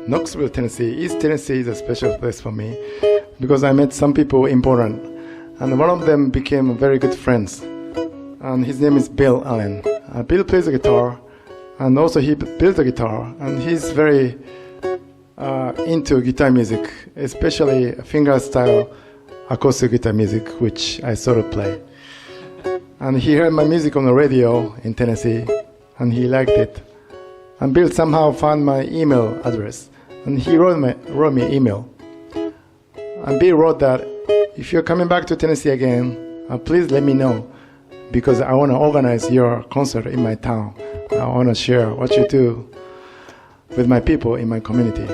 Knoxville, Tennessee. East Tennessee is a special place for me because I met some people important, and one of them became very good friends. And his name is Bill Allen. Bill plays the guitar, and also he builds the guitar, and he's very into guitar music, especially fingerstyle acoustic guitar music, which I sort of play. And he heard my music on the radio in Tennessee, and he liked it. And Bill somehow found my email address, and he wrote me an email. And Bill wrote that, if you're coming back to Tennessee again, please let me know, because I want to organize your concert in my town. I want to share what you do with my people in my community.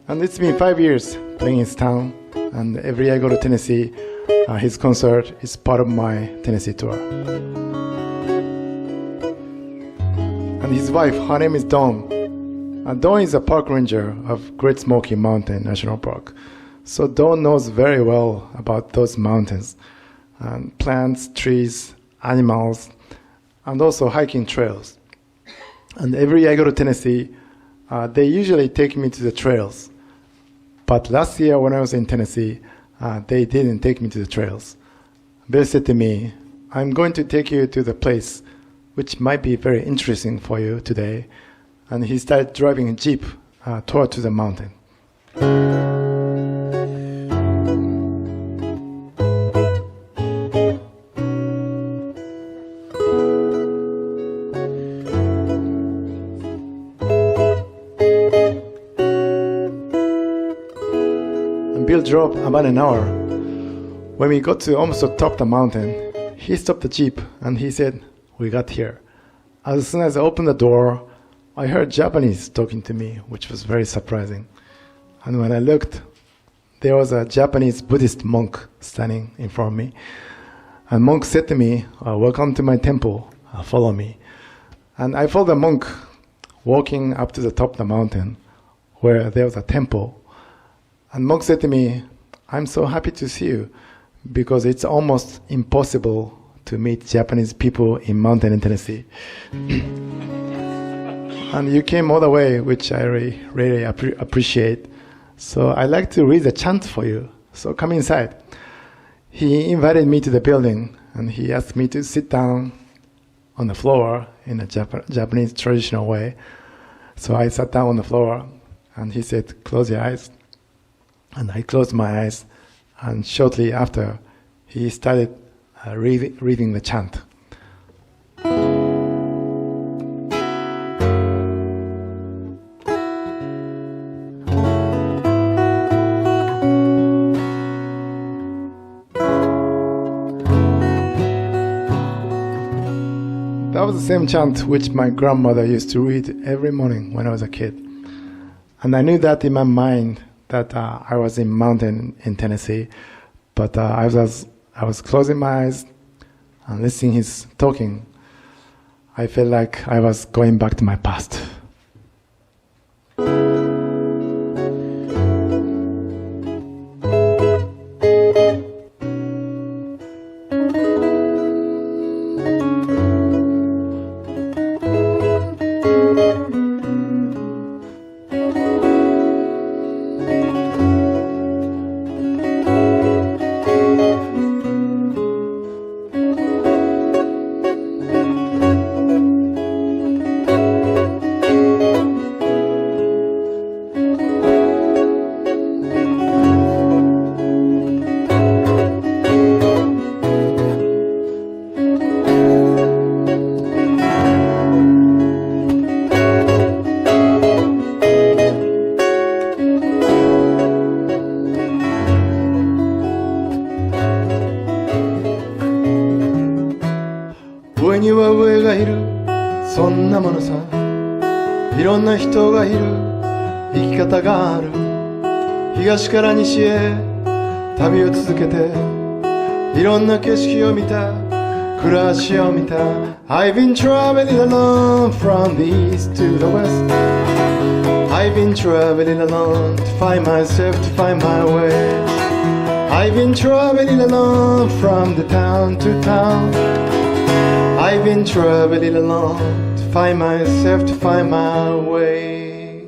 And it's been 5 years playing his town, and every year I go to Tennessee, his concert is part of my Tennessee tour. And his wife, her name is Dawn. Dawn is a park ranger of Great Smoky Mountain National Park. So Dawn knows very well about those mountains, and plants, trees, animals, and also hiking trails. And every year I go to Tennessee, they usually take me to the trails. But last year when I was in Tennessee, they didn't take me to the trails. Bill said to me, I'm going to take you to the place which might be very interesting for you today. And he started driving a Jeep toward to the mountain. And Bill drove about an hour. When we got to almost the top of the mountain, he stopped the Jeep and he said, we got here. As soon as I opened the door, I heard Japanese talking to me, which was very surprising. And when I looked, there was a Japanese Buddhist monk standing in front of me. And monk said to me, welcome to my temple, follow me. And I followed the monk walking up to the top of the mountain where there was a temple. And monk said to me, I'm so happy to see you because it's almost impossible to meet Japanese people in mountain in Tennessee. And you came all the way, which I really appreciate. So I'd like to read the chant for you. So come inside. He invited me to the building, and he asked me to sit down on the floor in a Japanese traditional way. So I sat down on the floor, and he said, close your eyes. And I closed my eyes, and shortly after, he started reading the chant. That was the same chant which my grandmother used to read every morning when I was a kid. And I knew that in my mind that I was in mountain in Tennessee, but I was closing my eyes and listening his talking. I felt like I was going back to my past.上には上がいるそんなものさいろんな人がいる生き方がある東から西へ旅を続けていろんな景色を見た暮らしを見た I've been traveling alone from the east to the west I've been traveling alone to find myself to find my way I've been traveling alone from the town to town I've been traveling alone to find myself, to find my way.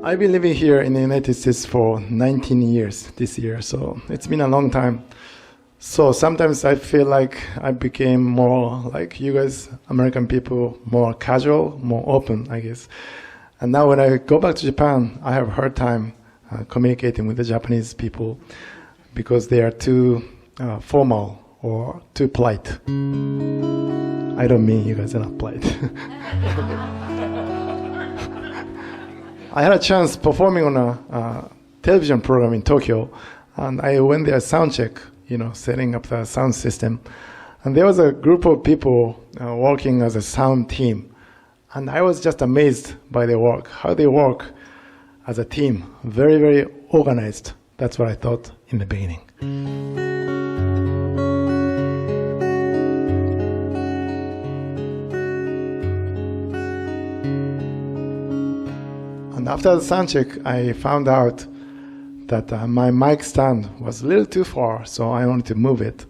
I've been living here in the United States for 19 years this year, so it's been a long time. So sometimes I feel like I became more like you guys, American people, more casual, more open, I guess. And now when I go back to Japan, I have a hard time communicating with the Japanese people because they are too formal or too polite. I don't mean you guys are not polite. I had a chance performing on a television program in Tokyo, and I went there sound check, setting up the sound system. And there was a group of people working as a sound team. And I was just amazed by their work, how they work as a team. Very, very organized. That's what I thought in the beginning. And after the sound check, I found out that my mic stand was a little too far, so I wanted to move it.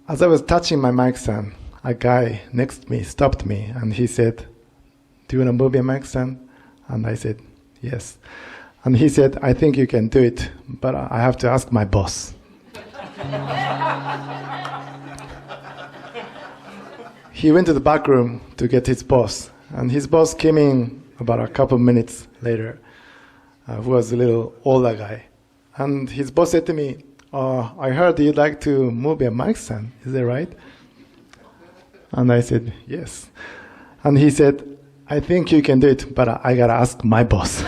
As I was touching my mic stand, a guy next to me stopped me and he said, "Do you want to move your mic stand?" And I said, "Yes." And he said, "I think you can do it, but I have to ask my boss." He went to the back room to get his boss, and his boss came in about a couple minutes later. Who was a little older guy. And his boss said to me, "I heard you'd like to move your mic stand, is that right?" And I said, "Yes." And he said, "I think you can do it, but I gotta ask my boss."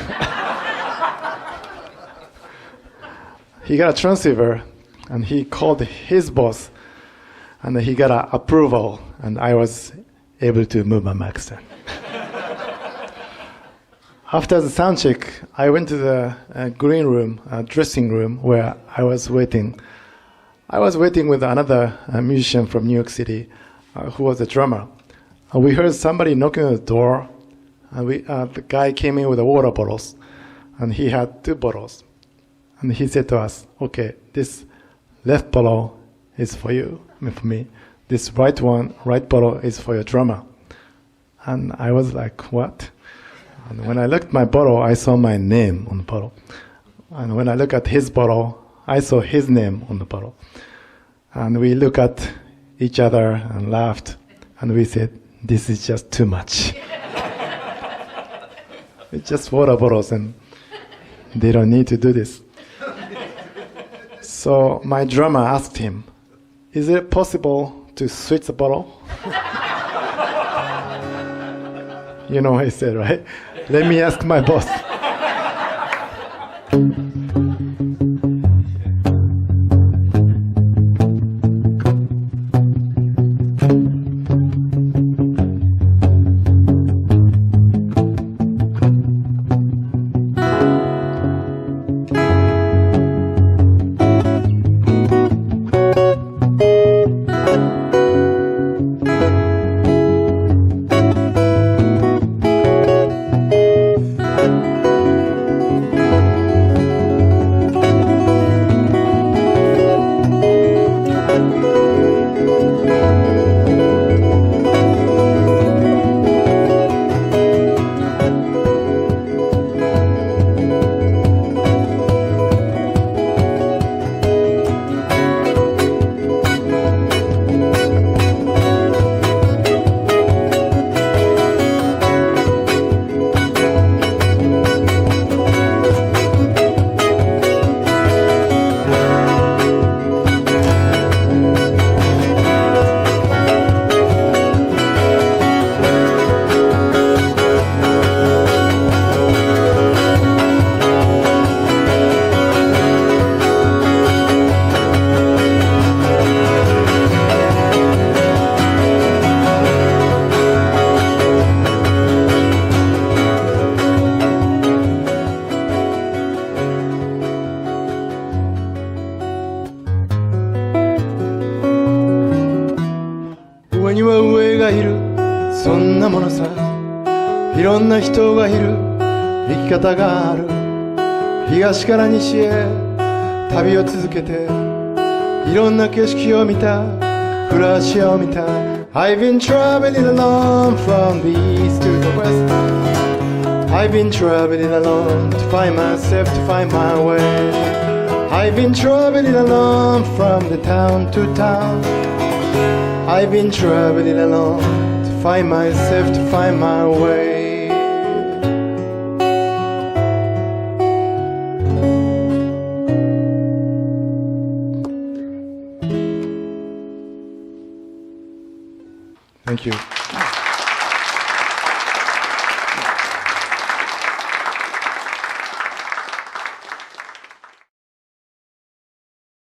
He got a transceiver, and he called his boss, and he got an approval, and I was able to move my mic stand. After the sound check, I went to the green room, dressing room, where I was waiting. I was waiting with another musician from New York City, who was a drummer. We heard somebody knocking on the door, and the guy came in with the water bottles, and he had 2 bottles. And he said to us, "Okay, this left bottle is for you, for me. This right bottle is for your drummer." And I was like, "What?" And when I looked at my bottle, I saw my name on the bottle. And when I looked at his bottle, I saw his name on the bottle. And we looked at each other and laughed. And we said, "This is just too much." It's just water bottles and they don't need to do this. So my drummer asked him, "Is it possible to switch the bottle?" You know what he said, right? "Let me ask my boss."さいろんな人がいる生き方がある東から西へ旅を続けていろんな景色を見た暮らしを見た I've been traveling along from the east to the west I've been traveling alone to find myself, to find my way. I've been traveling alone from the town to town. I've been traveling alone to find myself, to find my way. Thank you.